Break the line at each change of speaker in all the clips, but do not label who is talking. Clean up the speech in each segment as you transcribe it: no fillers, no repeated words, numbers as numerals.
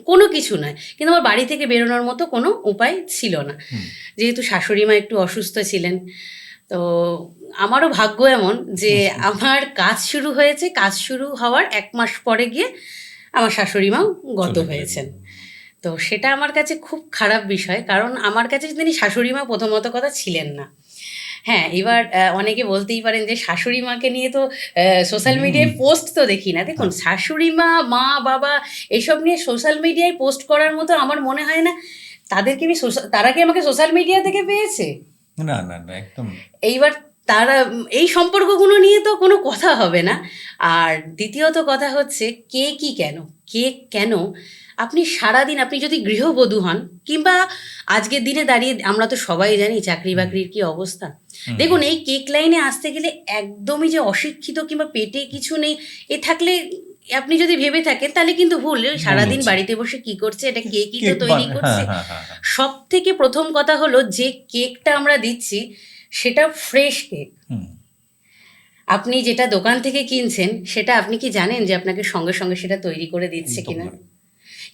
কোনো কিছু নয়, কিন্তু আমার বাড়ি থেকে বেরোনোর মতো কোনো উপায় ছিল না, যেহেতু শাশুড়ি মা একটু অসুস্থ ছিলেন। তো আমারও ভাগ্য এমন যে আমার কাজ শুরু হয়েছে, কাজ শুরু হওয়ার 1 মাস পরে গিয়ে আমার শাশুড়ি মাও গত হয়েছেন। তো সেটা আমার কাছে খুব খারাপ বিষয়, কারণ আমার কাছে তিনি শাশুড়ি মা প্রথমত কথা ছিলেন না। হ্যাঁ, এবার অনেকে বলতেই পারেন যে শাশুড়ি মাকে নিয়ে তো সোশ্যাল মিডিয়ায় পোস্ট তো দেখি না। দেখুন, শাশুড়ি মা, মা, বাবা এসব নিয়ে সোশ্যাল মিডিয়ায় পোস্ট করার মতো আমার মনে হয় না তাদেরকে আমি তারা কি আমাকে সোশ্যাল মিডিয়া থেকে পেয়েছে?
না না না, একদম।
এইবার তারা এই সম্পর্কগুলো নিয়ে তো কোনো কথা হবে না। আর দ্বিতীয়ত কথা হচ্ছে কে কি কেন, কে কেন আপনি সারাদিন, আপনি যদি গৃহবধূ হন, কিংবা আজকের দিনে দাঁড়িয়ে আমরা তো সবাই জানি চাকরি বাকরির কি অবস্থা। দেখুন, এই কেক লাইনে আসতে গেলে একদমই যে অশিক্ষিত কিংবা পেটে কিছু নেই এ থাকলে আপনি যদি ভেবে থাকেন তাহলে কিন্তু ভুল। সারাদিন বাড়িতে বসে কি করছে, এটা কেকই তো তৈরি করছে। সব থেকে প্রথম কথা হলো যে কেকটা আমরা দিচ্ছি সেটা ফ্রেশ কেক। আপনি যেটা দোকান থেকে কিনছেন সেটা আপনি কি জানেন যে আপনাকে সঙ্গে সঙ্গে সেটা তৈরি করে দিচ্ছে কিনা?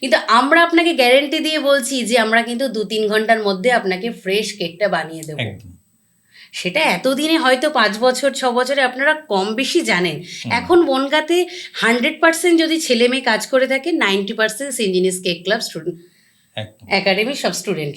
কিন্তু আমরা আপনাকে গ্যারেন্টি দিয়ে বলছি যে আমরা কিন্তু 2-3 ঘন্টার মধ্যে আপনাকে ফ্রেশ কেকটা বানিয়ে দেবো। সেটা এতদিনে হয়তো 5 বছর 6 বছরে আপনারা কম বেশি জানেন। এখন বনগাঁতে 100% যদি ছেলে মেয়ে কাজ করে থাকে, 90% সেন্ট জিনিস কেক ক্লাব স্টুডেন্ট একাডেমি সব স্টুডেন্ট